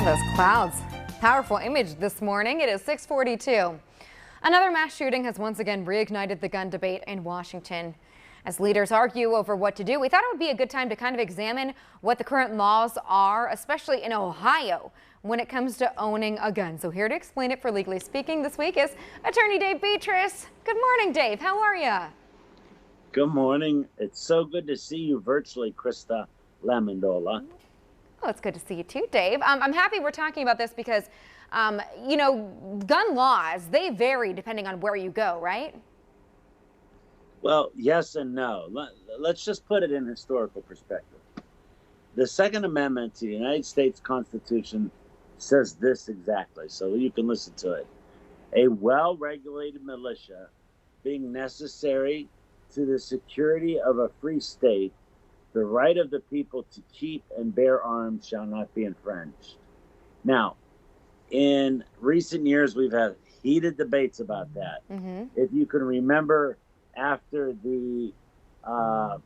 Those clouds. Powerful image this morning. It is 6:42. Another mass shooting has once again reignited the gun debate in Washington. As leaders argue over what to do, we thought it would be a good time to kind of examine what the current laws are, especially in Ohio, when it comes to owning a gun. So here to explain it for Legally Speaking this week is attorney Dave Betras. Good morning, Dave. How are you? Good morning. It's so good to see you virtually, Krista Lamondola. Oh, it's good to see you too, Dave. I'm happy we're talking about this because, gun laws, they vary depending on where you go, right? Well, yes and no. Let's just put it in historical perspective. The Second Amendment to the United States Constitution says this exactly, so you can listen to it. A well-regulated militia being necessary to the security of a free state, the right of the people to keep and bear arms shall not be infringed. Now, in recent years, we've had heated debates about that. If you can remember, after the I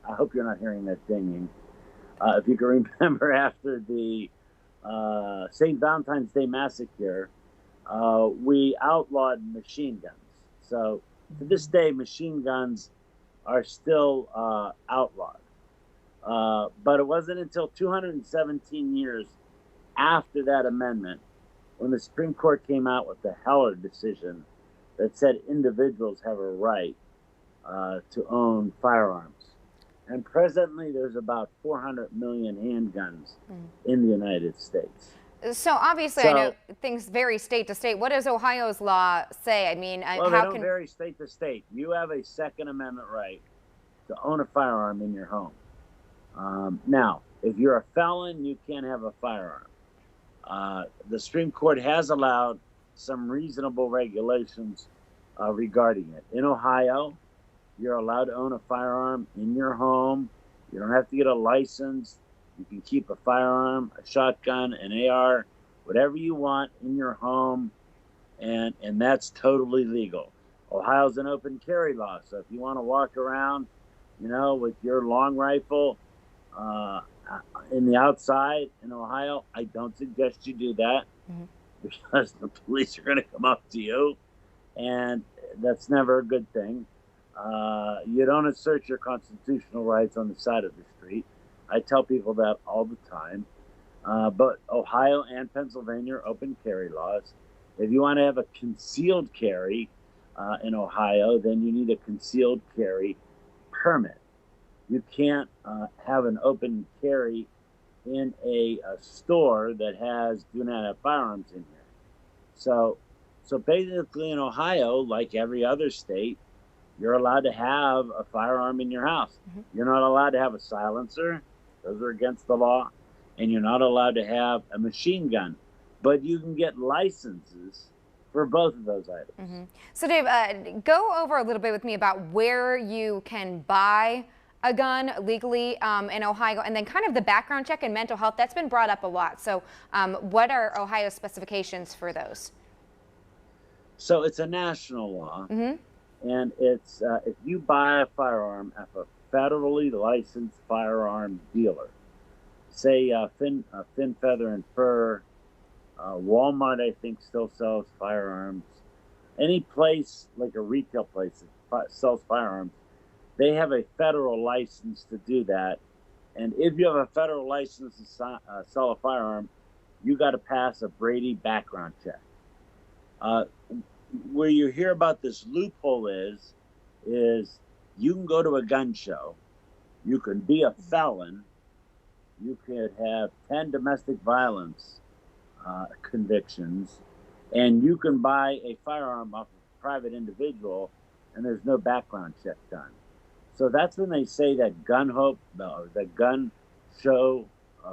hope you're not hearing that dinging. If you can remember, after the St. Valentine's Day massacre, we outlawed machine guns. So to this day, machine guns are still outlawed. But it wasn't until 217 years after that amendment when the Supreme Court came out with the Heller decision that said individuals have a right to own firearms. And presently, there's about 400 million handguns in the United States. So obviously, I know things vary state to state. What does Ohio's law say? I mean, well, they don't vary state to state. You have a Second Amendment right to own a firearm in your home. Now, if you're a felon, you can't have a firearm. The Supreme Court has allowed some reasonable regulations regarding it. In Ohio, you're allowed to own a firearm in your home. You don't have to get a license. You can keep a firearm, a shotgun, an AR, whatever you want in your home, and that's totally legal. Ohio's an open carry law, so if you want to walk around, with your long rifle in the outside in Ohio, I don't suggest you do that because the police are going to come up to you, and that's never a good thing. You don't assert your constitutional rights on the side of the street. I tell people that all the time. But Ohio and Pennsylvania are open carry laws. If you want to have a concealed carry in Ohio, then you need a concealed carry permit. You can't have an open carry in a store that has do not have firearms in here. So basically in Ohio, like every other state, you're allowed to have a firearm in your house. You're not allowed to have a silencer. Those are against the law. And you're not allowed to have a machine gun. But you can get licenses for both of those items. So Dave, go over a little bit with me about where you can buy a gun legally in Ohio, and then kind of the background check and mental health. That's been brought up a lot. So what are Ohio's specifications for those? So it's a national law. And it's if you buy a firearm at a federally licensed firearm dealer, say Fin Feather and Fur, Walmart, I think, still sells firearms. Any place like a retail place that sells firearms, they have a federal license to do that. And if you have a federal license to sell a firearm, you got to pass a Brady background check. Where you hear about this loophole is you can go to a gun show, you can be a felon, you could have 10 domestic violence convictions, and you can buy a firearm off a private individual, and there's no background check done. So that's when they say that gun show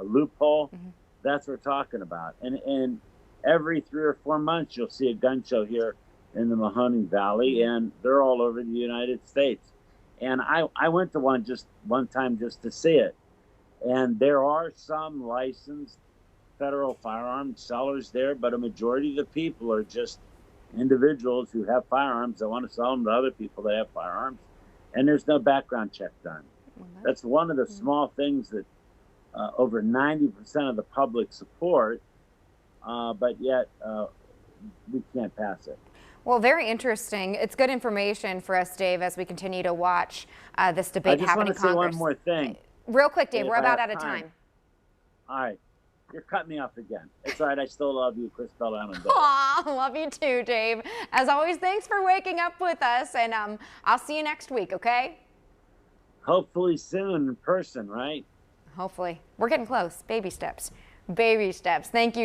loophole. That's what we're talking about. And every 3 or 4 months, you'll see a gun show here in the Mahoning Valley, and they're all over the United States. And I went to one time just to see it. And there are some licensed federal firearm sellers there, but a majority of the people are just individuals who have firearms that want to sell them to other people that have firearms, and there's no background check done. That's one of the small things that over 90% of the public support, but yet we can't pass it. Well, very interesting. It's good information for us, Dave, as we continue to watch this debate happen in Congress. I just want to say one more thing. Real quick, Dave, we're about out of time. All right. You're cutting me off again. It's all right. I still love you, Chris Bella. Aw, love you too, Dave. As always, thanks for waking up with us, and I'll see you next week, okay? Hopefully soon in person, right? Hopefully. We're getting close. Baby steps. Baby steps. Thank you.